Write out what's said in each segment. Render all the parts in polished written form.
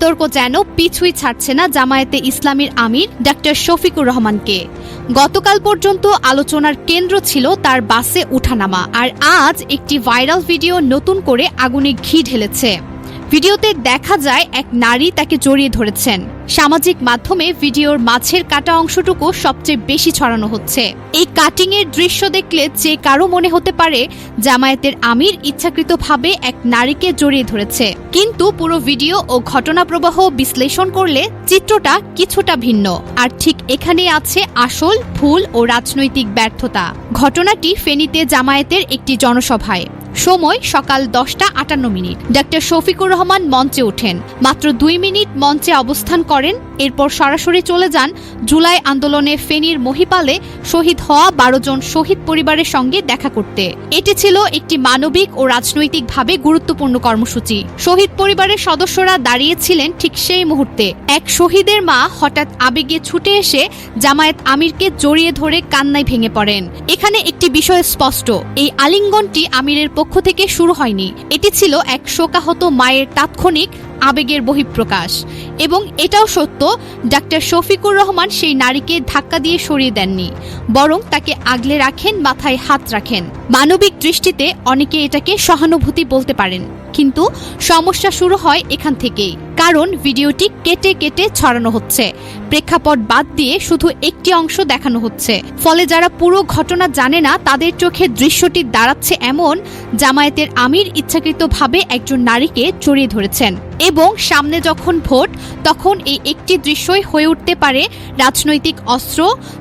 বিতর্ক যেন পিছুই ছাড়ছে না জামায়াতে ইসলামীর আমির ডক্টর শফিকুর রহমানকে। গতকাল পর্যন্ত আলোচনার কেন্দ্র ছিল তার বাসে উঠানামা, আর আজ একটি ভাইরাল ভিডিও নতুন করে আগুনে ঘি ঢেলেছে। ভিডিওতে দেখা যায় এক নারী তাকে জড়িয়ে ধরেছেন। সামাজিক মাধ্যমে ভিডিওর মাঝের কাটা অংশটুকু সবচেয়ে বেশি ছড়ানো হচ্ছে। এই কাটিংয়ের দৃশ্য দেখলে যে কারো মনে হতে পারে জামায়াতের আমির ইচ্ছাকৃতভাবে এক নারীকে জড়িয়ে ধরেছে, কিন্তু পুরো ভিডিও ও ঘটনা প্রবাহ বিশ্লেষণ করলে চিত্রটা কিছুটা ভিন্ন। আর ঠিক এখানেই আছে আসল ভুল ও রাজনৈতিক ব্যর্থতা। ঘটনাটি ফেনীতে জামায়াতের একটি জনসভায়। সময় সকাল 10:58। ডক্টর শফিকুর রহমান মঞ্চে ওঠেন। মাত্র 2 মিনিট মঞ্চে অবস্থান করেন, এরপর সরাসরি চলে যান জুলাই আন্দোলনে ফেনীর মহিপালে শহীদ হওয়া 12 জন শহীদ পরিবারের সঙ্গে দেখা করতে। এটি ছিল একটি মানবিক ও রাজনৈতিকভাবে গুরুত্বপূর্ণ কর্মসূচি। শহীদ পরিবারের সদস্যরা দাঁড়িয়েছিলেন ঠিক সেই মুহূর্তে। এক শহীদের মা হঠাৎ আবেগে ছুটে এসে জামায়াত আমিরকে জড়িয়ে ধরে কান্নায় ভেঙে পড়েন। এখানে একটি বিষয় স্পষ্ট, এই আলিঙ্গনটি আমিরের পক্ষ থেকে শুরু হয়নি। এটি ছিল এক শোকাহত মায়ের তাৎক্ষণিক আবেগের বহিঃপ্রকাশ। এবং এটাও সত্য, ডক্টর শফিকুর রহমান সেই নারীকে ধাক্কা দিয়ে সরিয়ে দেননি, বরং তাকে আগলে রাখেন, মাথায় হাত রাখেন। মানবিক দৃষ্টিতে অনেকে এটাকে সহানুভূতি বলতে পারেন, কিন্তু সমস্যা শুরু হয় এখান থেকেই। কারণ ভিডিওটি কেটে কেটে ছড়ানো হচ্ছে, প্রেক্ষাপট বাদ দিয়ে শুধু একটি অংশ দেখানো হচ্ছে। ফলে যারা পুরো ঘটনা জানে না তাদের চোখে দৃশ্যটি দাঁড়াচ্ছে এমন জামায়াতের আমির ইচ্ছাকৃতভাবে একজন নারীকে জড়িয়ে ধরেছেন। এবং সামনে যখন ভোট, তখন এই একটি দৃশ্যই হয়ে উঠতে পারে রাজনৈতিক অস্ত্র,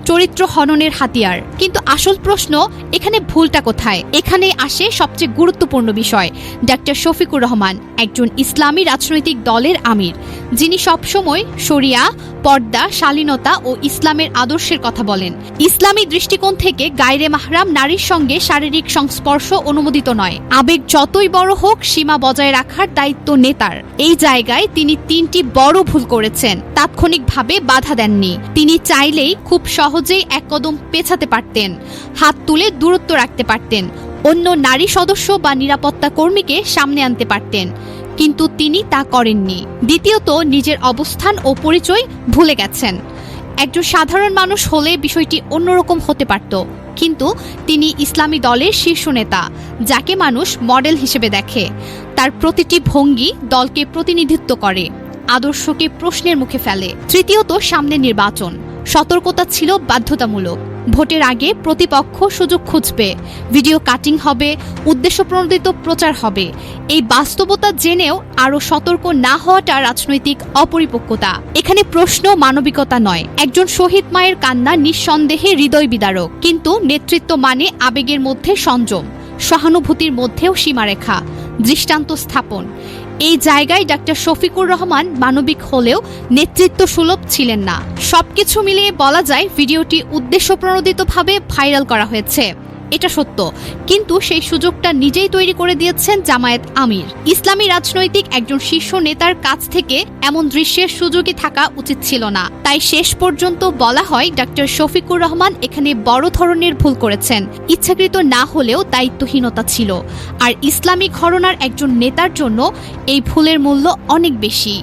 চরিত্র হননের হাতিয়ার। কিন্তু আসল প্রশ্ন, এখানে ভুলটা কোথায়? এখানে আসে সবচেয়ে গুরুত্বপূর্ণ বিষয়। ডক্টর শফিকুর রহমান একজন ইসলামী রাজনৈতিক দলের আমির, যিনি সবসময় শরিয়া, পর্দা, শালীনতা ও ইসলামের আদর্শের কথা বলেন। ইসলামী দৃষ্টিকোণ থেকে গায়রে মাহরাম নারীর সঙ্গে শারীরিক সংস্পর্শ অনুমোদিত নয়। আবেগ যতই বড় হোক, সীমা বজায় রাখার দায়িত্ব নেতার। এই জায়গায় তিনি 3টি বড় ভুল করেছেন। তাৎক্ষণিকভাবে বাধা দেননি। তিনি চাইলেই খুব সহজেই এক কদম পেছাতে পারতেন, হাত তুলে দূরত্ব রাখতে পারতেন, অন্য নারী সদস্য বা নিরাপত্তা কর্মীকে সামনে আনতে পারতেন, কিন্তু তিনি তা করেননি। দ্বিতীয়ত, নিজের অবস্থান ও পরিচয় ভুলে গেছেন। একজন সাধারণ মানুষ হলে বিষয়টি অন্যরকম হতে পারত, কিন্তু তিনি ইসলামী দলের শীর্ষ নেতা, যাকে মানুষ মডেল হিসেবে দেখে। তার প্রতিটি ভঙ্গি দলকে প্রতিনিধিত্ব করে, আদর্শকে প্রশ্নের মুখে ফেলে। তৃতীয়ত, সামনে নির্বাচন। সতর্কতা ছিল বাধ্যতামূলক। ভোটের আগে প্রতিপক্ষ সুযোগ খুঁজবে, ভিডিও কাটিং হবে, উদ্দেশ্যপ্রণোদিত প্রচার হবে। এই বাস্তবতা জেনেও আরও সতর্ক না হওয়াটা রাজনৈতিক অপরিপক্কতা। এখানে প্রশ্ন মানবিকতা নয়। একজন শহীদ মায়ের কান্না নিঃসন্দেহে হৃদয় বিদারক, কিন্তু নেতৃত্ব মানে আবেগের মধ্যে সংযম, সহানুভূতির মধ্যেও সীমারেখা, দৃষ্টান্ত স্থাপন। এই জায়গায় ডক্টর শফিকুর রহমান মানবিক হলেও নেতৃত্ব সুলভ ছিলেন না। সবকিছু মিলিয়ে বলা যায় ভিডিওটি উদ্দেশ্যপ্রণোদিতভাবে ভাইরাল করা হয়েছে, এটা সত্য, কিন্তু সেই সুযোগটা নিজেই তৈরি করে দিয়েছেন জামায়াত আমির। ইসলামী রাজনৈতিক একজন শীর্ষ নেতার কাছ থেকে এমন দৃশ্যের সুযোগই থাকা উচিত ছিল না। তাই শেষ পর্যন্ত বলা হয় ডক্টর শফিকুর রহমান এখানে বড় ধরনের ভুল করেছেন। ইচ্ছাকৃত না হলেও দায়িত্বহীনতা ছিল। আর ইসলামী ঘরানার একজন নেতার জন্য এই ভুলের মূল্য অনেক বেশি।